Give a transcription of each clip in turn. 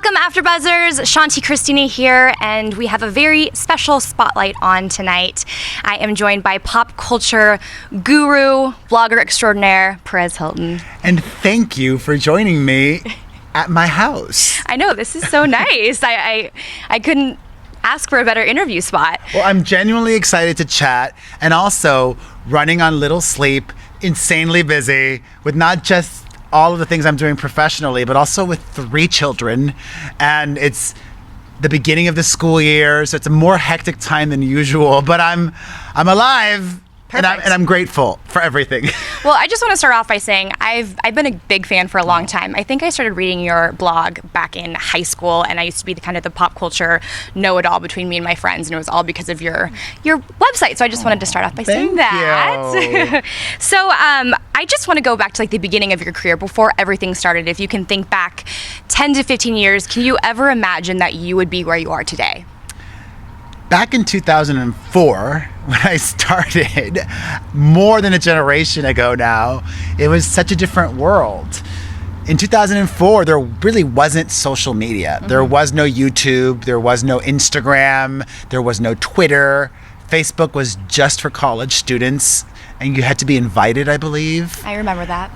Welcome, AfterBuzzers. Shanti Christina here, and we have a very special spotlight on tonight. I am joined by pop culture guru, blogger extraordinaire, Perez Hilton. And thank you for joining me at my house. I know, this is so nice. I couldn't ask for a better interview spot. Well, I'm genuinely excited to chat, and also running on little sleep, insanely busy with not just all of the things I'm doing professionally, but also with 3 children. And it's the beginning of the school year, so it's a more hectic time than usual, but I'm alive. And I'm grateful for everything. Well, I just want to start off by saying I've been a big fan for a long time. I think I started reading your blog back in high school, and I used to be the pop culture know-it-all between me and my friends, and it was all because of your website. So I just wanted to start off by saying that. So I just want to go back to the beginning of your career, before everything started. If you can think back 10 to 15 years, can you ever imagine that you would be where you are today? Back in 2004, when I started, more than a generation ago now, it was such a different world. In 2004, there really wasn't social media. There was no YouTube, there was no Instagram, there was no Twitter. Facebook was just for college students, and you had to be invited, I believe. I remember that.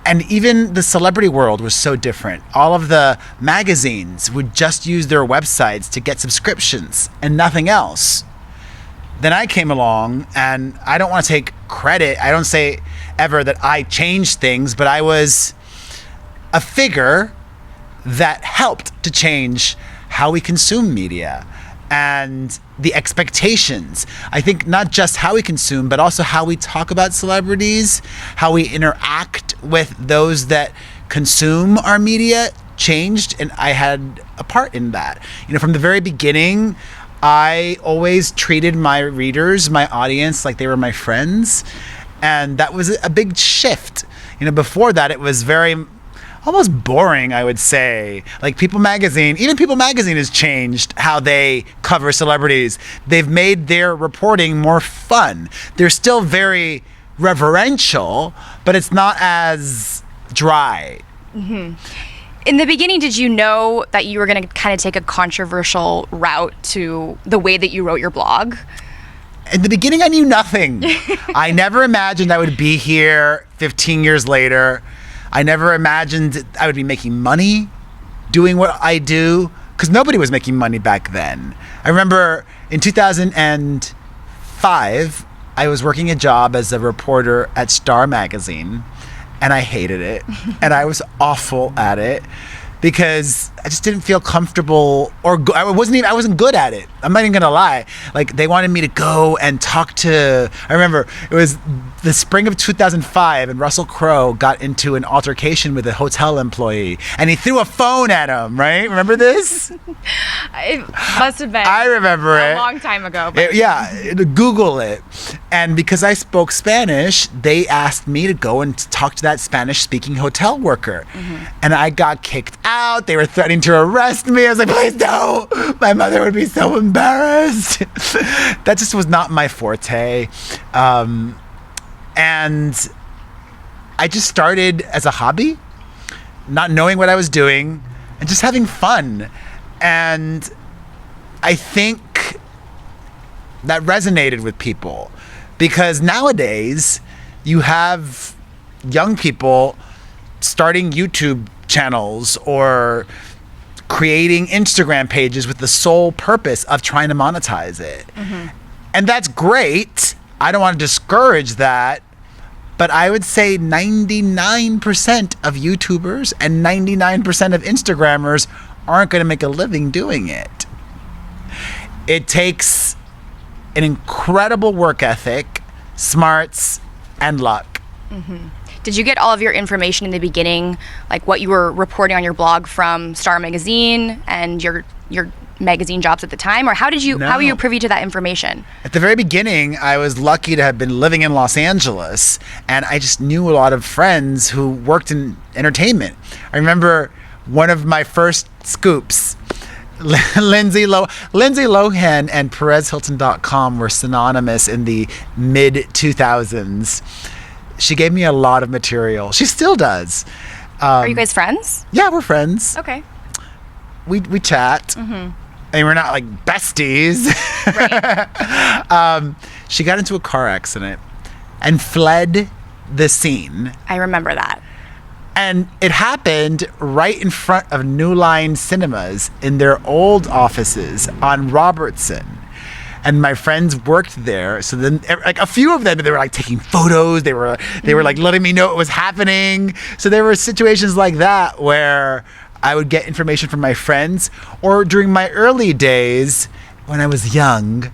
And even the celebrity world was so different. All of the magazines would just use their websites to get subscriptions and nothing else. Then I came along, and I don't want to take credit. I don't say ever that I changed things, but I was a figure that helped to change how we consume media and the expectations. I think not just how we consume, but also how we talk about celebrities, how we interact with those that consume our media changed, and I had a part in that. From the very beginning, I always treated my readers, my audience, like they were my friends, and that was a big shift. Before that, it was very almost boring, I would say. People Magazine, even People Magazine has changed how they cover celebrities. They've made their reporting more fun. They're still very reverential, but it's not as dry. Mm-hmm. In the beginning, did you know that you were going to take a controversial route to the way that you wrote your blog? In the beginning, I knew nothing. I never imagined I would be here 15 years later. I never imagined I would be making money doing what I do, because nobody was making money back then. I remember in 2005, I was working a job as a reporter at Star Magazine, and I hated it, and I was awful at it because I just didn't feel comfortable, or I wasn't good at it. I'm not even gonna lie. They wanted me to go and talk to, I remember it was the spring of 2005, and Russell Crowe got into an altercation with a hotel employee, and he threw a phone at him, right? Remember this? It must have been. I remember it. A long time ago. Google it. And because I spoke Spanish, they asked me to go and talk to that Spanish-speaking hotel worker. Mm-hmm. And I got kicked out. They were threatening to arrest me. I was like, please no. My mother would be so embarrassed. That just was not my forte. And I just started as a hobby, not knowing what I was doing, and just having fun. And I think that resonated with people, because nowadays you have young people starting YouTube channels or creating Instagram pages with the sole purpose of trying to monetize it. Mm-hmm. And that's great. I don't want to discourage that, but I would say 99% of YouTubers and 99% of Instagrammers aren't going to make a living doing it. It takes an incredible work ethic, smarts, and luck. Mm-hmm. Did you get all of your information in the beginning, what you were reporting on your blog, from Star Magazine and your magazine jobs at the time, or how were you privy to that information? At the very beginning, I was lucky to have been living in Los Angeles, and I just knew a lot of friends who worked in entertainment. I remember one of my first scoops. Lindsay Lohan and PerezHilton.com were synonymous in the mid-2000s. She gave me a lot of material. She still does. Are you guys friends? Yeah, we're friends. Okay. We chat. And we're not like besties. Right. She got into a car accident and fled the scene. I remember that. And it happened right in front of New Line Cinemas in their old offices on Robertson. And my friends worked there. So then, like a few of them, they were like taking photos. They were like letting me know what was happening. So there were situations like that where I would get information from my friends. Or during my early days, when I was young,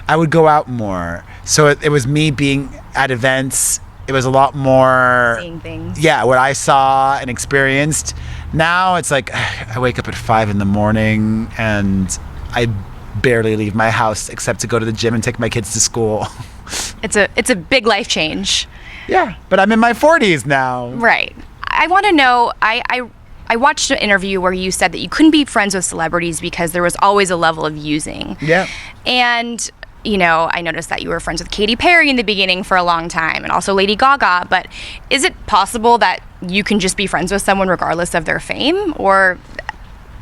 I would go out more. So it was me being at events. It was a lot more Seeing things. Yeah, what I saw and experienced. Now it's like I wake up at 5 a.m. and I barely leave my house except to go to the gym and take my kids to school. It's a big life change. Yeah, but I'm in my 40s now. Right. I want to know, I watched an interview where you said that you couldn't be friends with celebrities because there was always a level of using. Yeah. And, you know, I noticed that you were friends with Katy Perry in the beginning for a long time and also Lady Gaga. But is it possible that you can just be friends with someone regardless of their fame? Or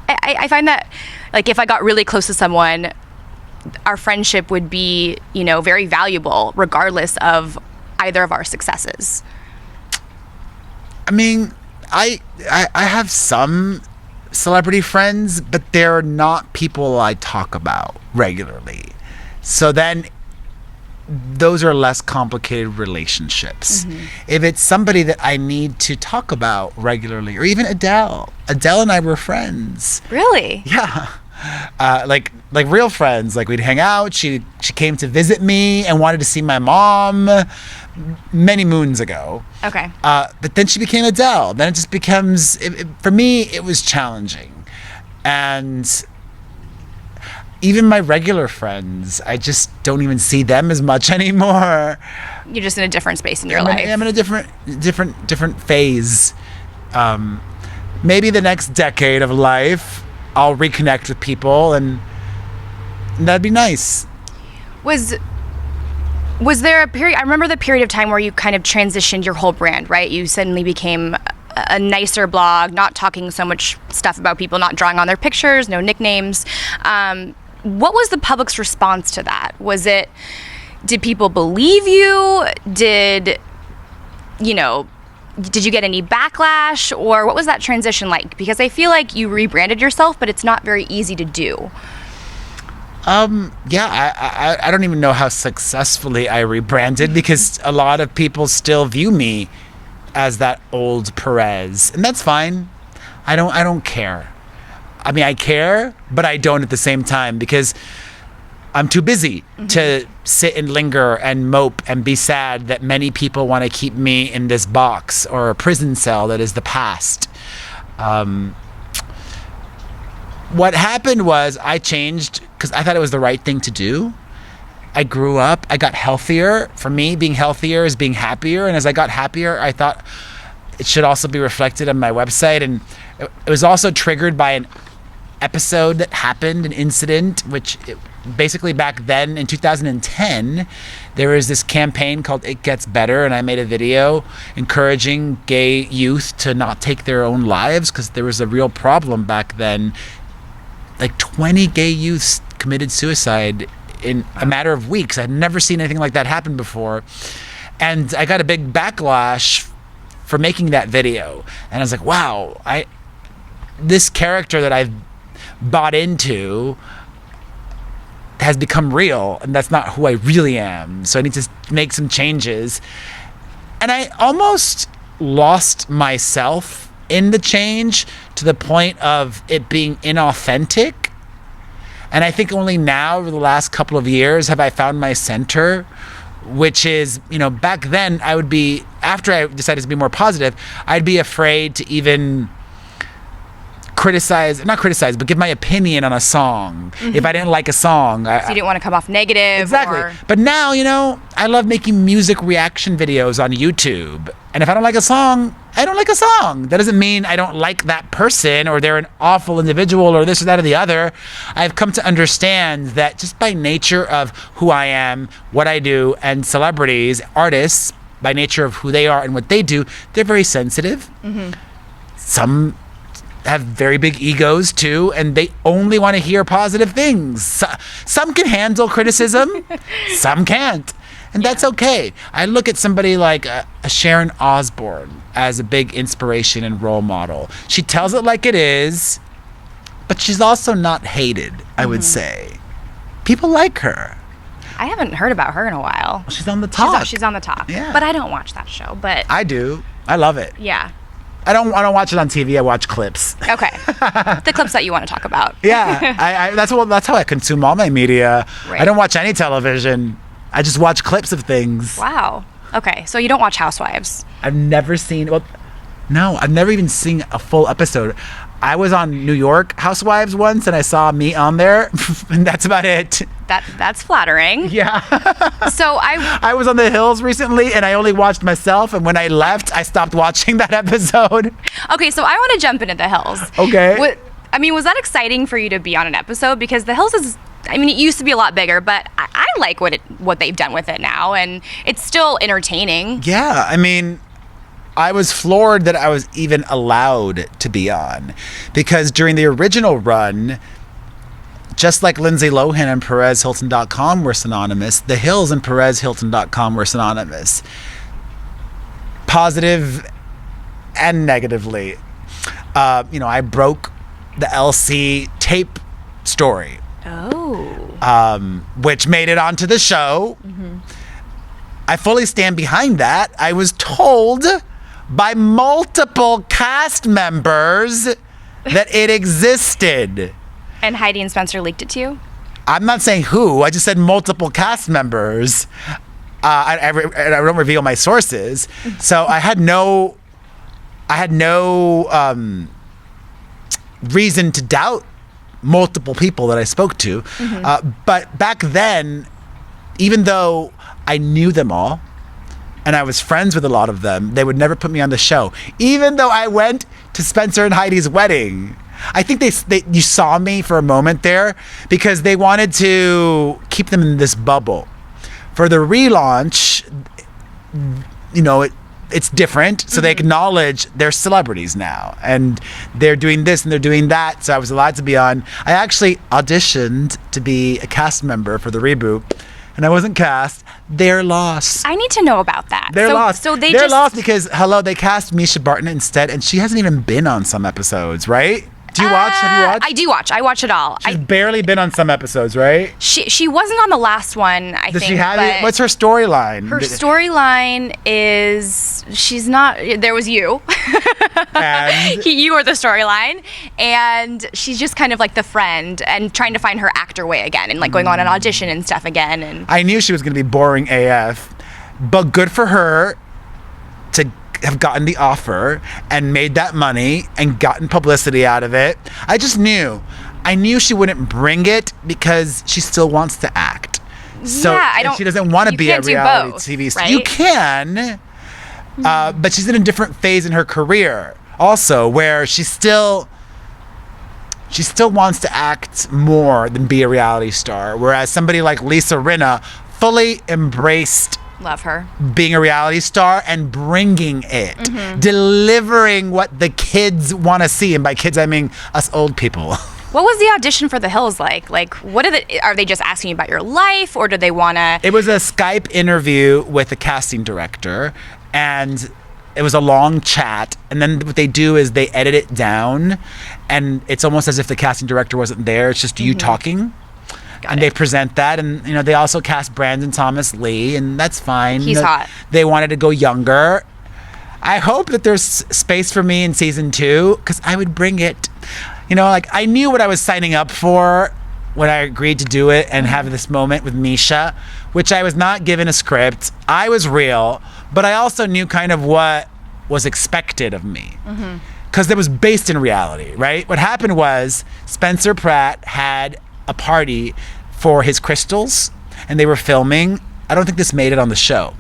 I find that, like, if I got really close to someone, our friendship would be, you know, very valuable regardless of either of our successes. I mean, I have some celebrity friends, but they're not people I talk about regularly. So then those are less complicated relationships. If it's somebody that I need to talk about regularly, or even Adele and I were friends. Really? Yeah. Like real friends. Like we'd hang out. She came to visit me and wanted to see my mom many moons ago. Okay. But then she became Adele. Then it just becomes, for me, it was challenging. And even my regular friends, I just don't even see them as much anymore. You're just in a different space in your life. I'm in a different phase. Maybe the next decade of life, I'll reconnect with people, and that'd be nice. Was there a period? I remember the period of time where you kind of transitioned your whole brand, right? You suddenly became a nicer blog, not talking so much stuff about people, not drawing on their pictures, no nicknames. What was the public's response to that? Did people believe you? Did you get any backlash, or what was that transition like? Because I feel like you rebranded yourself, but it's not very easy to do. Yeah, I don't even know how successfully I rebranded, because a lot of people still view me as that old Perez, and that's fine. I don't care. I mean, I care, but I don't at the same time, because I'm too busy to sit and linger and mope and be sad that many people want to keep me in this box or a prison cell that is the past. What happened was I changed because I thought it was the right thing to do. I grew up. I got healthier. For me, being healthier is being happier. And as I got happier, I thought it should also be reflected on my website. And it was also triggered by an episode that happened, an incident, basically back then in 2010, there was this campaign called It Gets Better, and I made a video encouraging gay youth to not take their own lives, because there was a real problem back then. Like 20 gay youths committed suicide in a matter of weeks. I'd never seen anything like that happen before. And I got a big backlash for making that video. And I was like, wow, this character that I've bought into has become real, and that's not who I really am. So I need to make some changes. And I almost lost myself in the change to the point of it being inauthentic. And I think only now, over the last couple of years, have I found my center, which is, back then I would be, after I decided to be more positive, I'd be afraid to even not criticize, but give my opinion on a song. If I didn't like a song. So you didn't want to come off negative. Exactly. But now, I love making music reaction videos on YouTube. And if I don't like a song, I don't like a song. That doesn't mean I don't like that person, or they're an awful individual, or this or that or the other. I've come to understand that just by nature of who I am, what I do, and celebrities, artists, by nature of who they are and what they do, they're very sensitive. some have very big egos too, and they only want to hear positive things. Some can handle criticism, some can't. And that's okay. I look at somebody like a Sharon Osbourne as a big inspiration and role model. She tells it like it is, but she's also not hated, I would say. People like her. I haven't heard about her in a while. She's on the top. She's on the top. Yeah. But I don't watch that show. But I do. I love it. yeah. I don't watch it on TV. I watch clips. Okay. The clips that you want to talk about. Yeah. That's how I consume all my media. Right. I don't watch any television. I just watch clips of things. Wow. Okay. So you don't watch Housewives. I've never seen. Well, no, I've never even seen a full episode. I was on New York Housewives once, and I saw me on there, and that's about it. That's flattering. Yeah. So I was on the Hills recently, and I only watched myself. And when I left, I stopped watching that episode. Okay, so I want to jump into The Hills. Okay. Was that exciting for you to be on an episode? Because The Hills is, it used to be a lot bigger, but I like what they've done with it now, and it's still entertaining. Yeah, I was floored that I was even allowed to be on, because during the original run, just like Lindsay Lohan and PerezHilton.com were synonymous, The Hills and PerezHilton.com were synonymous. Positive and negatively. I broke the LC tape story. Oh. Which made it onto the show. Mm-hmm. I fully stand behind that. I was told by multiple cast members that it existed. And Heidi and Spencer leaked it to you? I'm not saying who. I just said multiple cast members. I don't reveal my sources. So I had no reason to doubt multiple people that I spoke to. Mm-hmm. But back then, even though I knew them all, and I was friends with a lot of them, they would never put me on the show. Even though I went to Spencer and Heidi's wedding. I think you saw me for a moment there because they wanted to keep them in this bubble. For the relaunch, it's different. So they acknowledge they're celebrities now. And they're doing this and they're doing that. So I was allowed to be on. I actually auditioned to be a cast member for the reboot. And I wasn't cast. Their loss. I need to know about that. They're lost. So they're lost because they cast Misha Barton instead, and she hasn't even been on some episodes, right? Do you watch? Have you watched? I do watch. I watch it all. She's barely been on some episodes, right? She wasn't on the last one, I think. Does she have it? What's her storyline? Her storyline is she's not. There was you. And you were the storyline, and she's just kind of like the friend and trying to find her actor way again, and like going on an audition and stuff again. And I knew she was going to be boring AF, but good for her to have gotten the offer and made that money and gotten publicity out of it. I knew she wouldn't bring it because she still wants to act. So yeah, she doesn't want to be a reality both, TV star. right? You can, but she's in a different phase in her career also, where she still wants to act more than be a reality star. Whereas somebody like Lisa Rinna fully embraced love her being a reality star and bringing it, delivering what the kids want to see, and by kids I mean us old people. What was the audition for The Hills like? Like, are they just asking you about your life, or do they want to? It was a Skype interview with the casting director, and it was a long chat, and then what they do is they edit it down, and it's almost as if the casting director wasn't there. It's just you talking. They present that, and they also cast Brandon Thomas Lee, and that's fine. He's hot. They wanted to go younger. I hope that there's space for me in season 2, because I would bring it. I knew what I was signing up for when I agreed to do it and have this moment with Misha, which I was not given a script. I was real, but I also knew kind of what was expected of me. Because it was based in reality, right? What happened was Spencer Pratt had a party for his crystals, and they were filming. I don't think this made it on the show.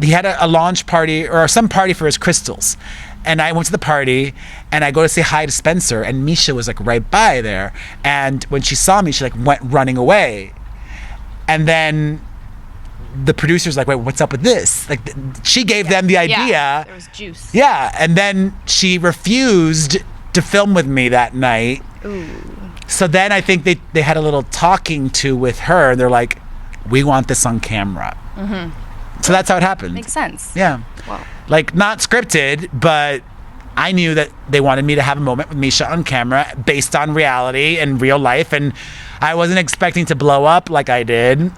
He had a launch party or some party for his crystals, and I went to the party, and I go to say hi to Spencer, and Misha was like right by there, and when she saw me, she like went running away, and then the producer's like, wait, what's up with this? Like, she gave them the idea. Yeah, there was juice. Yeah, and then she refused to film with me that night. Ooh. So then I think they had a little talking to with her, and they're like, we want this on camera. Mm-hmm. So that's how it happened. Makes sense. Yeah. Wow. Like, not scripted, but I knew that they wanted me to have a moment with Misha on camera based on reality and real life, and I wasn't expecting to blow up like I did.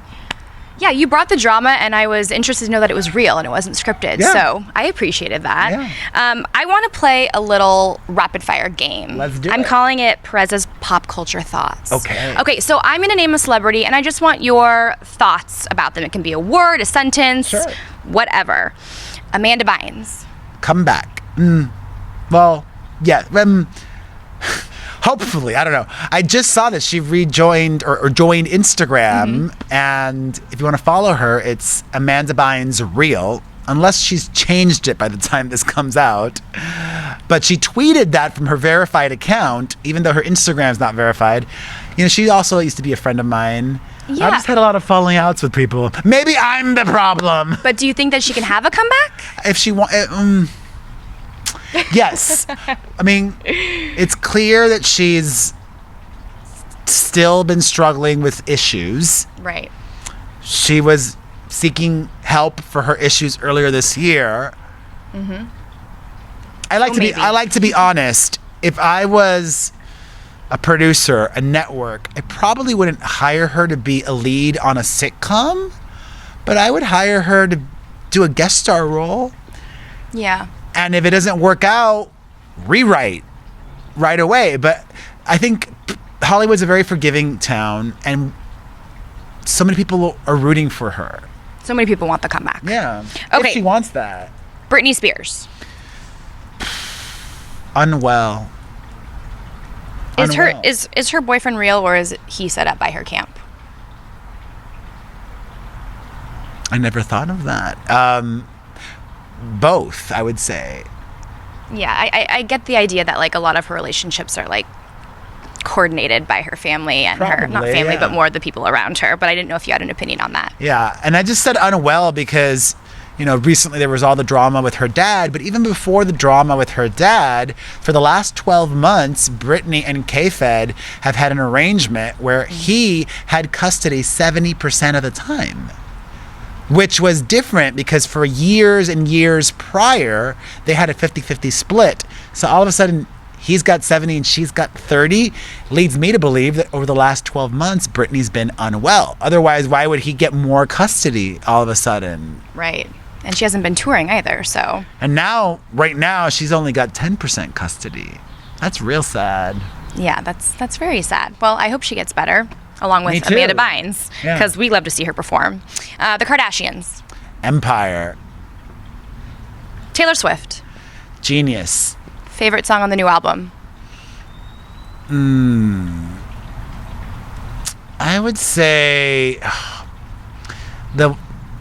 Yeah, you brought the drama, and I was interested to know that it was real and it wasn't scripted. Yeah. So I appreciated that. Yeah. I want to play a little rapid fire game. Let's do I'm it. calling it Perez's Pop Culture Thoughts. Okay. Okay, so I'm going to name a celebrity, and I just want your thoughts about them. It can be a word, a sentence, Sure. whatever. Amanda Bynes. Come back. Well, yeah. Hopefully, I don't know. I just saw that she rejoined or joined Instagram, and if you want to follow her, it's Amanda Bynes Real, unless she's changed it by the time this comes out. But she tweeted that from her verified account, even though her Instagram's not verified. You know, she also used to be a friend of mine. Yeah. I just had a lot of falling outs with people. Maybe I'm the problem. But do you think that she can have a comeback? If she wants... Yes. I mean, it's clear that she's still been struggling with issues. Right. She was seeking help for her issues earlier this year. Mm-hmm. I like to be honest. If I was a producer, a network, I probably wouldn't hire her to be a lead on a sitcom, but I would hire her to do a guest star role. Yeah. And if it doesn't work out, rewrite right away. But I think Hollywood's a very forgiving town, and so many people are rooting for her. So many people want the comeback. Yeah. Okay. If she wants that. Britney Spears. Unwell. Is her boyfriend real, or is he set up by her camp? I never thought of that. Both, I would say. Yeah, I get the idea that like a lot of her relationships are like coordinated by her family and her, not Probably, family, yeah. but more the people around her. But I didn't know if you had an opinion on that. Yeah, and I just said unwell because, you know, recently there was all the drama with her dad, but even before the drama with her dad, for the last 12 months, Britney and Keven have had an arrangement where he had custody 70% of the time. Which was different because for years and years prior, they had a 50-50 split. So all of a sudden, he's got 70 and she's got 30. Leads me to believe that over the last 12 months, Britney's been unwell. Otherwise, why would he get more custody all of a sudden? Right. And she hasn't been touring either, so. And now, right now, she's only got 10% custody. That's real sad. Yeah, that's very sad. Well, I hope she gets better, along Me with too. Amanda Bynes, Yeah. because we love to see her perform. The Kardashians. Empire. Taylor Swift. Genius. Favorite song on the new album? I would say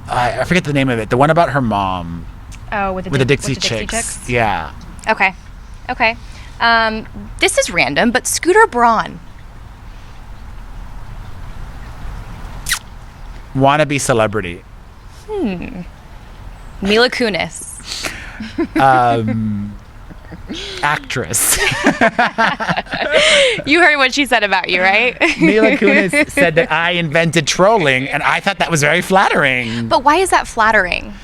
I forget the name of it. The one about her mom Oh, with the Dixie Chicks. Yeah. Okay. This is random, but Scooter Braun. Wannabe celebrity. Mila Kunis. Actress. You heard what she said about you, right? Mila Kunis said that I invented trolling, and I thought that was very flattering. But why is that flattering?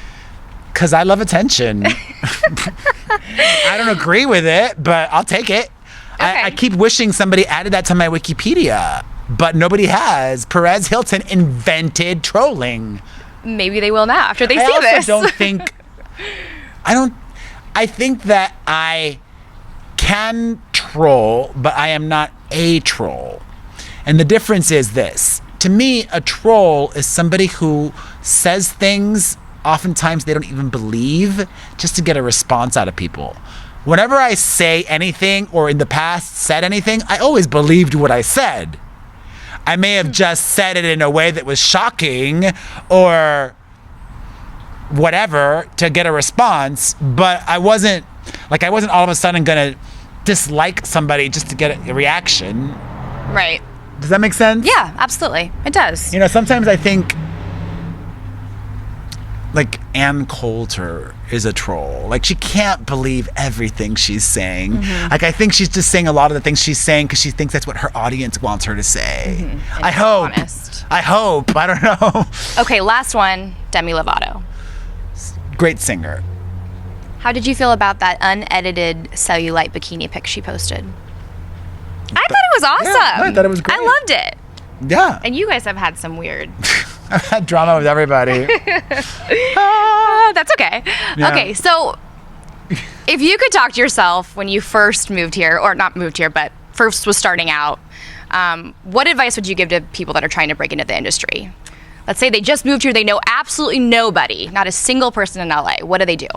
Because I love attention. I don't agree with it, but I'll take it. Okay. I keep wishing somebody added that to my Wikipedia, but nobody has. Perez Hilton invented trolling. Maybe they will now after they I see also this. don't think... I think that I can troll, but I am not a troll. And the difference is this. To me, a troll is somebody who says things oftentimes they don't even believe just to get a response out of people. Whenever I say anything or in the past said anything, I always believed what I said. I may have just said it in a way that was shocking or whatever to get a response, but I wasn't all of a sudden gonna dislike somebody just to get a reaction. Right. Does that make sense? Yeah, absolutely. It does. You know, sometimes I think like Ann Coulter is a troll. Like, she can't believe everything she's saying. Like, I think she's just saying a lot of the things she's saying because she thinks that's what her audience wants her to say. I hope. Honest. I hope. I don't know. Okay, last one, Demi Lovato. Great singer. How did you feel about that unedited cellulite bikini pic she posted? I thought it was awesome. Yeah, I thought it was great. I loved it. Yeah. And you guys have had some weird... I've had drama with everybody. That's okay. Yeah. Okay, so if you could talk to yourself when you first moved here, or not moved here, but first was starting out, what advice would you give to people that are trying to break into the industry? Let's say they just moved here, they know absolutely nobody, not a single person in LA. What do they do?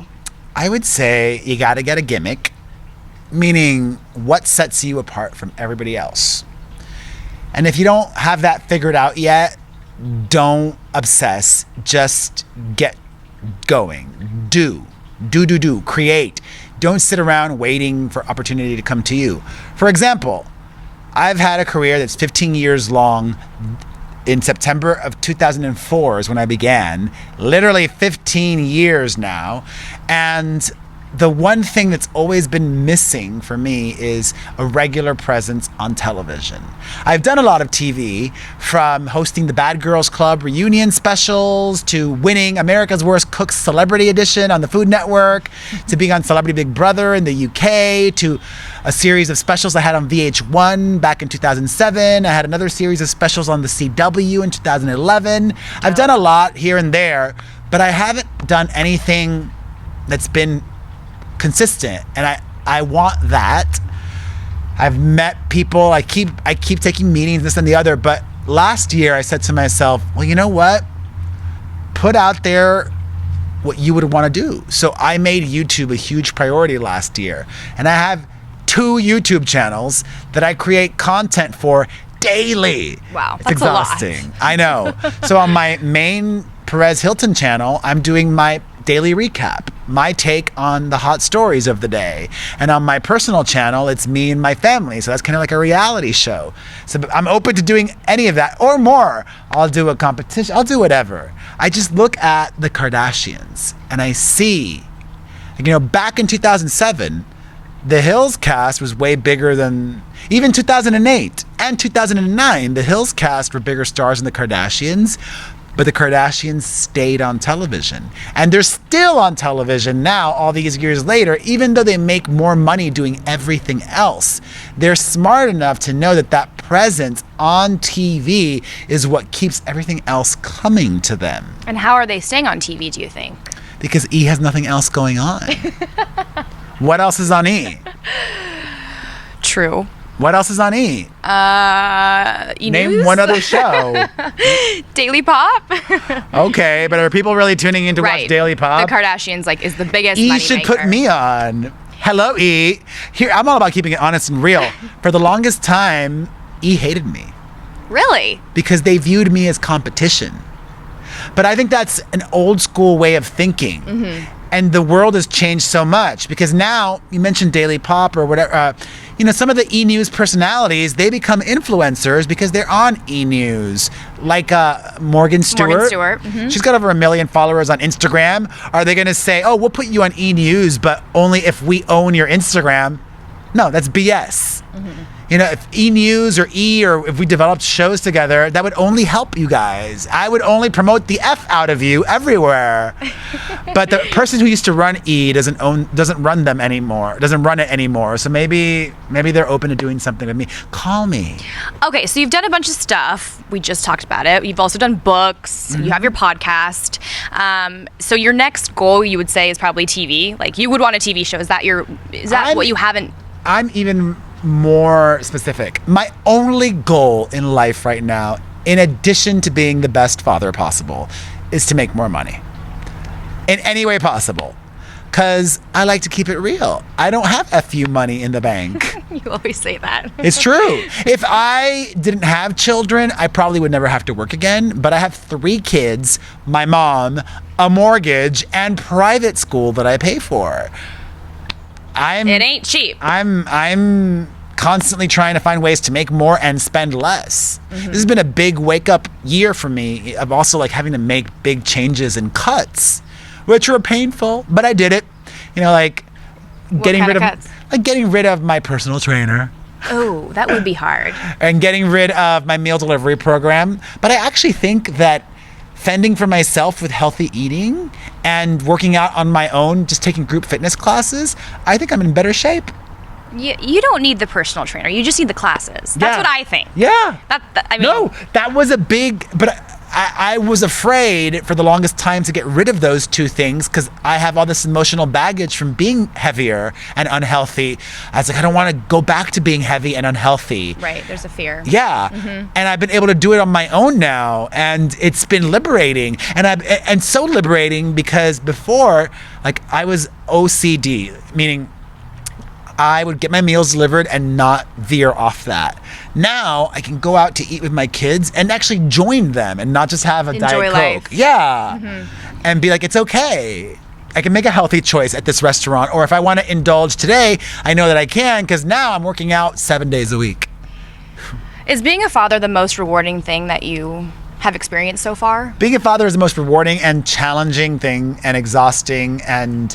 I would say you got to get a gimmick, meaning what sets you apart from everybody else. And if you don't have that figured out yet, don't obsess. Just get going. Do. Create. Don't sit around waiting for opportunity to come to you. For example, I've had a career that's 15 years long. In September of 2004 is when I began. Literally 15 years now. And the one thing that's always been missing for me is a regular presence on television. I've done a lot of TV, from hosting the Bad Girls Club reunion specials, to winning America's Worst Cooks Celebrity Edition on the Food Network, to being on Celebrity Big Brother in the UK, to a series of specials I had on VH1 back in 2007. I had another series of specials on the CW in 2011. I've done a lot here and there, but I haven't done anything that's been consistent, and I want that. I've met people, I keep taking meetings, this and the other, but last year I said to myself, well, you know what? Put out there what you would want to do. So I made YouTube a huge priority last year, and I have 2 YouTube channels that I create content for daily. Wow, it's that's exhausting. a lot. I know. So on my main Perez Hilton channel, I'm doing my daily recap, my take on the hot stories of the day. And on my personal channel, it's me and my family. So that's kind of like a reality show. So I'm open to doing any of that or more. I'll do a competition. I'll do whatever. I just look at the Kardashians and I see, back in 2007, the Hills cast was way bigger than even 2008 and 2009. The Hills cast were bigger stars than the Kardashians. But the Kardashians stayed on television. And they're still on television now, all these years later, even though they make more money doing everything else. They're smart enough to know that presence on TV is what keeps everything else coming to them. And how are they staying on TV, do you think? Because E has nothing else going on. What else is on E? True. What else is on E? Name Name one other show. Daily Pop. Okay, but are people really tuning in to watch Daily Pop? The Kardashians is the biggest E money should maker. put me on. Hello, E. Here, I'm all about keeping it honest and real. For the longest time, E hated me. Really? Because they viewed me as competition. But I think that's an old school way of thinking. Mm-hmm. And the world has changed so much because now, you mentioned Daily Pop or whatever, some of the E! News personalities, they become influencers because they're on E! News. Like Morgan Stewart. Morgan Stewart. Mm-hmm. She's got over 1 million followers on Instagram. Are they going to say, oh, we'll put you on E! News, but only if we own your Instagram? No, that's BS. Mm-hmm. If E! News or E! or if we developed shows together, that would only help you guys. I would only promote the F out of you everywhere. But the person who used to run E! doesn't run them anymore, doesn't run it anymore. So maybe they're open to doing something with me. Call me. Okay, so you've done a bunch of stuff. We just talked about it. You've also done books. Mm-hmm. You have your podcast. So your next goal, you would say, is probably TV. Like, you would want a TV show. Is that what you haven't? I'm even more specific. My only goal in life right now, in addition to being the best father possible, is to make more money. In any way possible. Because I like to keep it real. I don't have FU money in the bank. You always say that. It's true. If I didn't have children, I probably would never have to work again. But I have 3 kids, my mom, a mortgage, and private school that I pay for. It ain't cheap. I'm constantly trying to find ways to make more and spend less. Mm-hmm. This has been a big wake up year for me of also having to make big changes and cuts. which were painful, but I did it. You know, like getting rid of cuts? like getting rid of my personal trainer. Oh, that would be hard. And getting rid of my meal delivery program. But I actually think that fending for myself with healthy eating and working out on my own, just taking group fitness classes, I think I'm in better shape. You don't need the personal trainer. You just need the classes. That's what I think. Yeah. I mean, no, that was a big, but I was afraid for the longest time to get rid of those two things because I have all this emotional baggage from being heavier and unhealthy. I was like, I don't want to go back to being heavy and unhealthy. Right, there's a fear. Yeah. Mm-hmm. And I've been able to do it on my own now, and it's been liberating. And so liberating because before, like, I was OCD, meaning I would get my meals delivered and not veer off that. Now I can go out to eat with my kids and actually join them and not just have a Diet life. Coke. Yeah. Mm-hmm. And be like, it's okay. I can make a healthy choice at this restaurant. Or if I want to indulge today, I know that I can because now I'm working out 7 days a week. Is being a father the most rewarding thing that you have experienced so far? Being a father is the most rewarding and challenging thing and exhausting and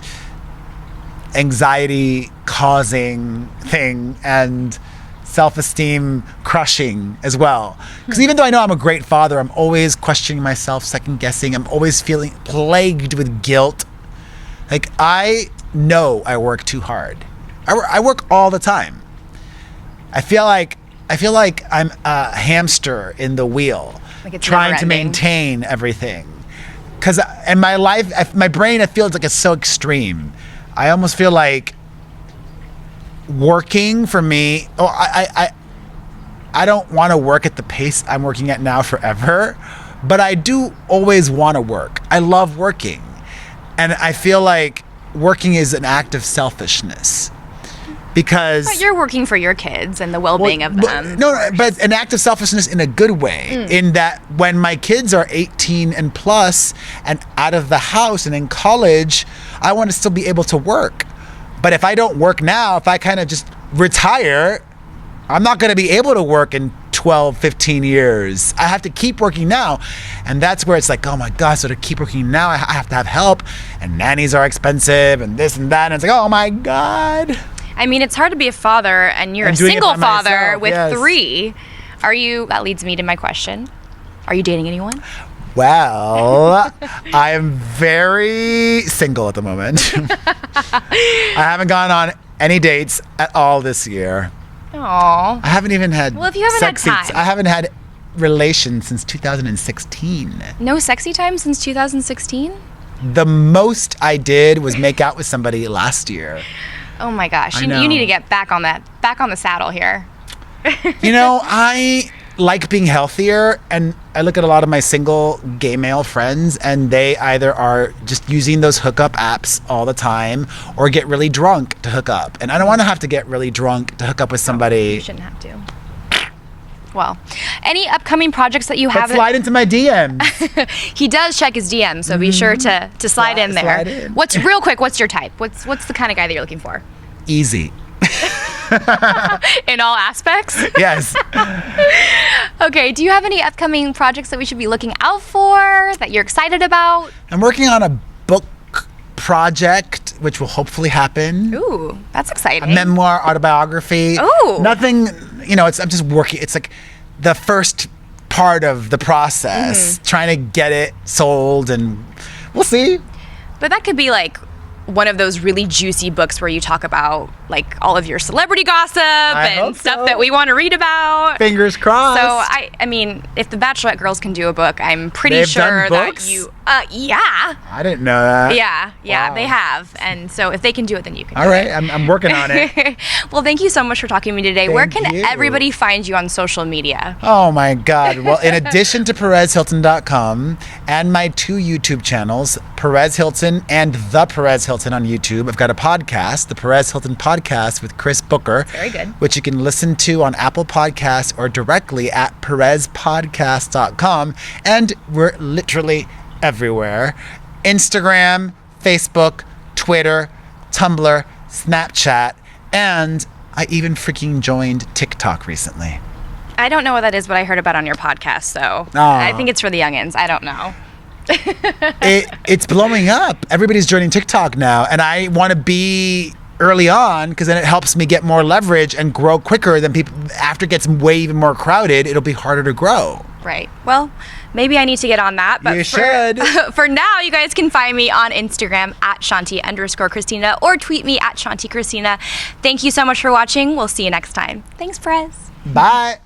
anxiety causing thing and self-esteem crushing as well. Because even though I know I'm a great father, I'm always questioning myself, second guessing. I'm always feeling plagued with guilt. Like, I know I work too hard. I work all the time. I feel like I'm a hamster in the wheel, like it's trying to never-ending. maintain everything. Because in my life, my brain, I feel like it's so extreme. I almost feel like working for me, I don't want to work at the pace I'm working at now forever, but I do always want to work. I love working. And I feel like working is an act of selfishness. Because But you're working for your kids and the well-being of them. No, but an act of selfishness in a good way. In that when my kids are 18 and plus and out of the house and in college, I want to still be able to work. But if I don't work now, if I kind of just retire, I'm not going to be able to work in 12, 15 years. I have to keep working now. And that's where it's like, oh my gosh, so to keep working now, I have to have help. And nannies are expensive and this and that. And it's like, oh my God. I mean, it's hard to be a father and you're I'm a doing it single by father myself, with yes. 3. That leads me to my question. Are you dating anyone? Well, I am very single at the moment. I haven't gone on any dates at all this year. Aww. I haven't even had Well, if you haven't had sexy- time. I haven't had relations since 2016. No sexy time since 2016? The most I did was make out with somebody last year. Oh my gosh. I You know. need to get back on the saddle here. You know, I like being healthier, and I look at a lot of my single gay male friends, and they either are just using those hookup apps all the time or get really drunk to hook up. And I don't want to have to get really drunk to hook up with You somebody. shouldn't have to. Well, any upcoming projects that you But have? slide into my DMs. He does check his DMs, so be sure to slide in there. Slide in. What's real quick? What's your type? What's the kind of guy that you're looking for? Easy. In all aspects? Yes. Okay. Do you have any upcoming projects that we should be looking out for that you're excited about? I'm working on a book project, which will hopefully happen. Ooh, that's exciting. A memoir, autobiography. Ooh. Nothing, I'm just working. It's like the first part of the process, trying to get it sold, and we'll see. But that could be like one of those really juicy books where you talk about like all of your celebrity gossip and hope stuff so. that we want to read about. Fingers crossed. So I mean, if the Bachelorette girls can do a book, I'm pretty They've sure done that books? you. Yeah, I didn't know that. yeah, Wow. they have, and so if they can do it, then you can. All do right, it. I'm working on it. Well, thank you so much for talking to me today. Where Thank can you. everybody find you on social media? Oh my God. Well, in addition to PerezHilton.com and my 2 YouTube channels, Perez Hilton and The Perez Hilton on YouTube, I've got a podcast, The Perez Hilton Podcast with Chris Booker. Very good. Which you can listen to on Apple Podcasts or directly at PerezPodcast.com. And we're literally everywhere. Instagram, Facebook, Twitter, Tumblr, Snapchat, and I even freaking joined TikTok recently. I don't know what that is, but I heard about it on your podcast, so Aw. I think it's for the youngins. I don't know. it's blowing up. Everybody's joining TikTok now, and I want to be early on because then it helps me get more leverage and grow quicker than people. After it gets way even more crowded, it'll be harder to grow. Right. Well, maybe I need to get on that. But you should. For now, you guys can find me on Instagram at Shanti_Christina or tweet me at Shanti Christina. Thank you so much for watching. We'll see you next time. Thanks, Perez. Bye.